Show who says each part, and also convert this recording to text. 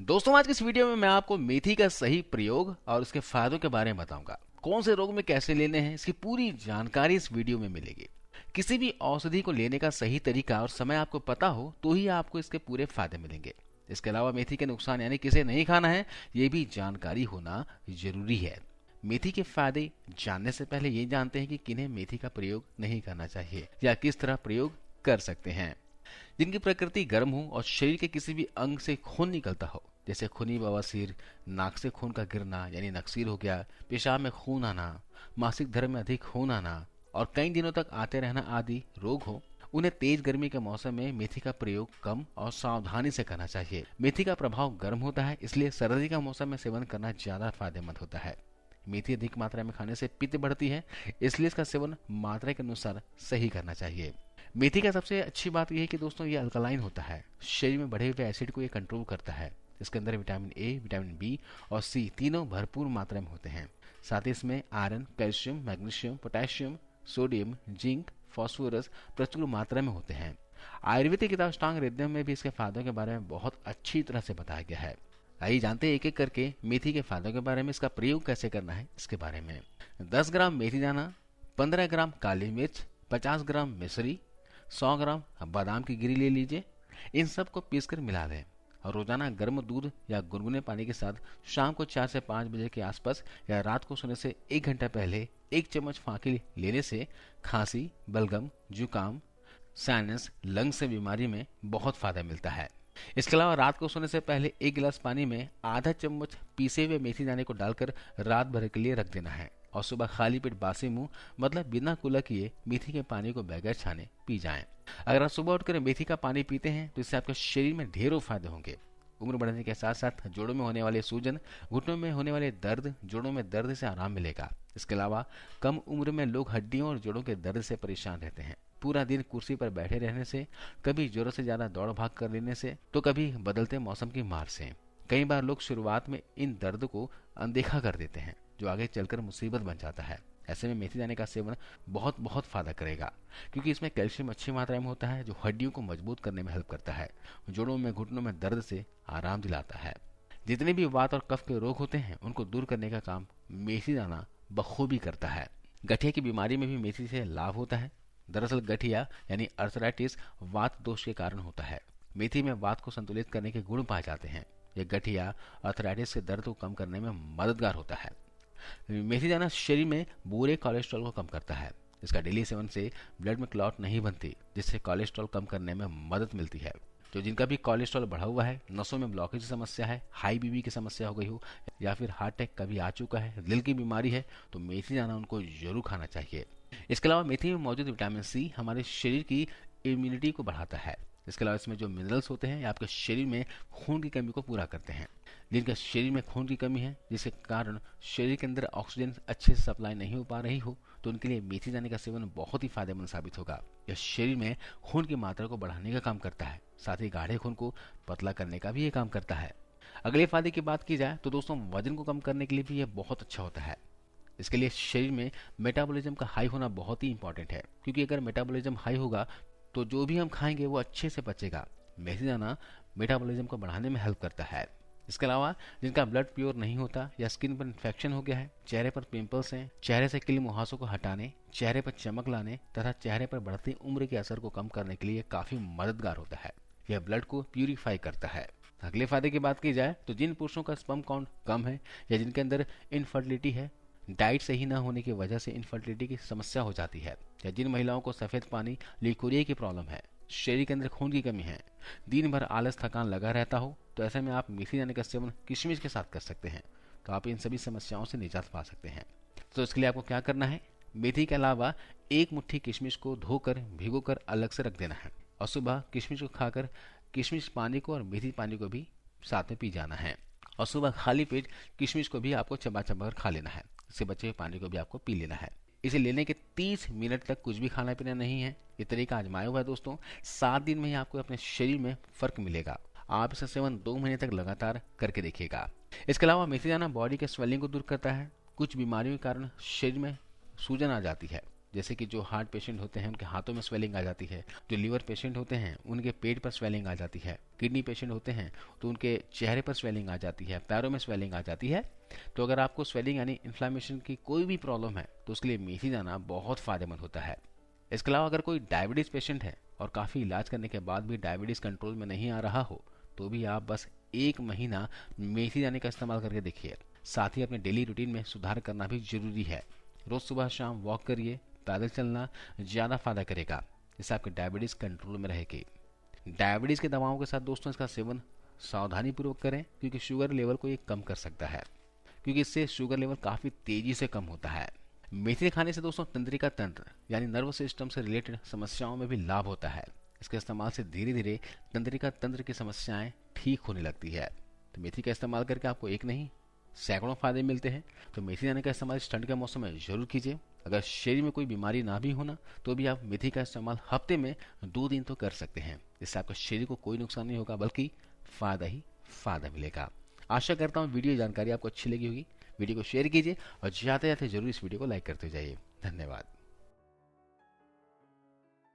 Speaker 1: दोस्तों, आज की इस वीडियो में मैं आपको मेथी का सही प्रयोग और उसके फायदों के बारे में बताऊंगा। कौन से रोग में कैसे लेने हैं, इसकी पूरी जानकारी इस वीडियो में मिलेगी। किसी भी औषधि को लेने का सही तरीका और समय आपको पता हो तो ही आपको इसके पूरे फायदे मिलेंगे। इसके अलावा मेथी के नुकसान यानी किसे नहीं खाना है, ये भी जानकारी होना जरूरी है। मेथी के फायदे जानने से पहले ये जानते हैं कि किन्हें मेथी का प्रयोग नहीं करना चाहिए या किस तरह प्रयोग कर सकते हैं। जिनकी प्रकृति गर्म हो और शरीर के किसी भी अंग से खून निकलता हो, जैसे खूनी बवासीर, नाक से खून का गिरना यानी नक्सीर हो गया, पेशाब में खून आना, मासिक धर्म में अधिक खून आना और कई दिनों तक आते रहना आदि रोग हो, उन्हें तेज गर्मी के मौसम में मेथी का प्रयोग कम और सावधानी से करना चाहिए। मेथी का प्रभाव गर्म होता है, इसलिए सर्दी का मौसम में सेवन करना ज्यादा फायदेमंद होता है। मेथी अधिक मात्रा में खाने से पित्त बढ़ती है, इसलिए इसका सेवन मात्रा के अनुसार सही करना चाहिए। मेथी का सबसे अच्छी बात यह है कि दोस्तों ये अल्कलाइन होता है, शरीर में बढ़े हुए एसिड को ये कंट्रोल करता है। इसके अंदर विटामिन ए, विटामिन बी और सी तीनों भरपूर मात्रा में होते हैं। साथ ही इसमें iron, calcium, magnesium, potassium, sodium, zinc, phosphorus प्रचुर मात्रा में होते हैं। आयुर्वेदिक किताब अष्टांग हृदय में भी इसके फायदों के बारे में बहुत अच्छी तरह से बताया गया है। आइए जानते हैं एक एक करके मेथी के फायदों के बारे में, इसका प्रयोग कैसे करना है इसके बारे में। 10 ग्राम मेथी दाना, 15 ग्राम काली मिर्च, 50 ग्राम मिश्री, 100 ग्राम बादाम की गिरी ले लीजिए। इन सब को पीसकर मिला दें और रोजाना गर्म दूध या गुनगुने पानी के साथ शाम को 4 से 5 बजे के आसपास या रात को सोने से 1 घंटा पहले 1 चम्मच फाँकी लेने से खांसी, बलगम, जुकाम, साइनस, लंग से बीमारी में बहुत फायदा मिलता है। इसके अलावा रात को सोने से पहले 1 गिलास पानी में आधा चम्मच पीसे हुए मेथी दाने को डालकर रात भर के लिए रख देना है और सुबह खाली पेट बासी मुंह मतलब बिना कुल्ला किए मेथी के पानी को बगैर छाने पी जाएं। अगर आप सुबह उठकर मेथी का पानी पीते हैं तो इससे आपके शरीर में ढेरों फायदे होंगे। उम्र बढ़ने के साथ साथ जोड़ों में होने वाले सूजन, घुटनों में होने वाले दर्द, जोड़ों में दर्द से आराम मिलेगा। इसके अलावा कम उम्र में लोग हड्डियों और जोड़ों के दर्द से परेशान रहते हैं। पूरा दिन कुर्सी पर बैठे रहने से, कभी जोरों से ज्यादा दौड़ भाग कर लेने से, तो कभी बदलते मौसम की मार से। कई बार लोग शुरुआत में इन दर्द को अनदेखा कर देते हैं, जो आगे चलकर मुसीबत बन जाता है। ऐसे में मेथी दाने का सेवन बहुत बहुत फायदा करेगा, क्योंकि इसमें कैल्शियम अच्छी मात्रा में होता है, जो हड्डियों को मजबूत करने में हेल्प करता है, जोड़ों में घुटनों में दर्द से आराम दिलाता है। जितने भी वात और कफ के रोग होते हैं उनको दूर करने का काम मेथी दाना बखूबी करता है। गठिया की बीमारी में भी मेथी से लाभ होता है। दरअसल गठिया यानी अर्थराइटिस वात दोष के कारण होता है। मेथी में वात को संतुलित करने के गुण पाए जाते हैं। यह गठिया अर्थराइटिस से दर्द को कम करने में मददगार होता है। मेथी दाना शरीर में बुरे कोलेस्ट्रॉल को कम करता है। इसका डेली सेवन से ब्लड में क्लॉट नहीं बनती, जिससे कोलेस्ट्रॉल कम करने में मदद मिलती है। जो जिनका भी कोलेस्ट्रॉल बढ़ा हुआ है, नसों में ब्लॉकेज की समस्या है, हाई बीपी की समस्या हो गई हो या फिर हार्ट अटैक कभी आ चुका है, दिल की बीमारी है, तो मेथी दाना उनको जरूर खाना चाहिए। इसके अलावा मेथी में मौजूद विटामिन सी हमारे शरीर की इम्यूनिटी को बढ़ाता है। इसके अलावा इसमें जो मिनरल्स होते हैं, ये आपके शरीर में खून की कमी को पूरा करते हैं। जिनका शरीर में खून की कमी है, जिसके कारण शरीर के अंदर ऑक्सीजन अच्छे से सप्लाई नहीं हो पा रही हो, तो उनके लिए मेथी दाने का सेवन बहुत ही फायदेमंद साबित होगा। यह शरीर में खून की मात्रा को बढ़ाने का काम करता है, साथ ही गाढ़े खून को पतला करने का भी ये काम करता है। अगले फायदे की बात की जाए तो दोस्तों, वजन को कम करने के लिए भी यह बहुत अच्छा होता है। इसके लिए शरीर में मेटाबॉलिज्म का हाई होना बहुत ही इंपॉर्टेंट है, क्योंकि अगर मेटाबॉलिज्म हाई होगा तो जो भी हम खाएंगे वो अच्छे से पचेगा। मेथी दाना मेटाबॉलिज्म को बढ़ाने में हेल्प करता है। इसके अलावा जिनका ब्लड प्योर नहीं होता या स्किन पर इन्फेक्शन हो गया है, चेहरे पर पिंपल्स हैं, चेहरे से किल मुहासों को हटाने, चेहरे पर चमक लाने तथा चेहरे पर बढ़ती उम्र के असर को कम करने के लिए काफी मददगार होता है। यह ब्लड को प्यूरिफाई करता है। अगले फायदे की बात की जाए तो जिन पुरुषों का स्पर्म काउंट कम है या जिनके अंदर इनफर्टिलिटी है, डाइट सही न होने की वजह से इनफर्टिलिटी की समस्या हो जाती है, या जिन महिलाओं को सफेद पानी लिकोरिया की प्रॉब्लम है, शरीर के अंदर खून की कमी है, दिन भर आलस थकान लगा रहता हो, तो ऐसे में आप मेथी दाने का सेवन किशमिश के साथ कर सकते हैं, तो आप इन सभी समस्याओं से निजात पा सकते हैं। तो इसके लिए आपको क्या करना है, मेथी के अलावा 1 मुट्ठी किशमिश को धोकर भिगोकर अलग से रख देना है और सुबह किशमिश को खाकर किशमिश पानी को और मेथी पानी को भी साथ में पी जाना है। और सुबह खाली पेट किशमिश को भी आपको चबा चबा कर खा लेना है। इससे बचे हुए पानी को भी आपको पी लेना है। इसे लेने के 30 मिनट तक कुछ भी खाना पीना नहीं है। ये तरीका आजमाया हुआ है दोस्तों, 7 दिन में ही आपको अपने शरीर में फर्क मिलेगा। आप इसका सेवन 2 महीने तक लगातार करके देखिएगा। इसके अलावा मेथी दाना बॉडी के स्वेलिंग को दूर करता है। कुछ बीमारियों के कारण शरीर में सूजन आ जाती है, जैसे कि जो हार्ट पेशेंट होते हैं उनके हाथों में स्वेलिंग आ जाती है, जो लीवर पेशेंट होते हैं उनके पेट पर स्वेलिंग आ जाती है, किडनी पेशेंट होते हैं तो उनके चेहरे पर स्वेलिंग आ जाती है, पैरों में स्वेलिंग आ जाती है। तो अगर आपको स्वेलिंग यानी इन्फ्लामेशन की कोई भी प्रॉब्लम है तो उसके लिए मेथी दाना बहुत फायदेमंद होता है। इसके अलावा अगर कोई डायबिटीज पेशेंट है और काफ़ी इलाज करने के बाद भी डायबिटीज कंट्रोल में नहीं आ रहा हो तो भी आप बस 1 महीना मेथी दाने का इस्तेमाल करके देखिए। साथ ही अपने डेली रूटीन में सुधार करना भी जरूरी है। रोज सुबह शाम वॉक करिए, पैदल चलना ज़्यादा फायदा करेगा, जिससे आपकी डायबिटीज़ कंट्रोल में रहेगी। डायबिटीज़ की दवाओं के साथ दोस्तों इसका सेवन सावधानी पूर्वक करें, क्योंकि शुगर लेवल को ये कम कर सकता है, क्योंकि इससे शुगर लेवल काफ़ी तेज़ी से कम होता है। मेथी खाने से दोस्तों तंत्रिका तंत्र यानी नर्व सिस्टम से रिलेटेड समस्याओं में भी लाभ होता है। इसके इस्तेमाल से धीरे धीरे तंत्रिका तंत्र की समस्याएं ठीक होने लगती है। तो मेथी का इस्तेमाल करके आपको एक नहीं सैकड़ों फायदे मिलते हैं। तो मेथी दाने का इस्तेमाल इस ठंड के मौसम में जरूर कीजिए। अगर शरीर में कोई बीमारी ना भी होना तो भी आप मेथी का इस्तेमाल हफ्ते में 2 दिन तो कर सकते हैं, जिससे आपका शरीर को कोई नुकसान नहीं होगा बल्कि फायदा ही फायदा मिलेगा। आशा करता हूँ वीडियो जानकारी आपको अच्छी लगी होगी। वीडियो को शेयर कीजिए और जाते जाते जरूर इस वीडियो को लाइक करते जाइए। धन्यवाद।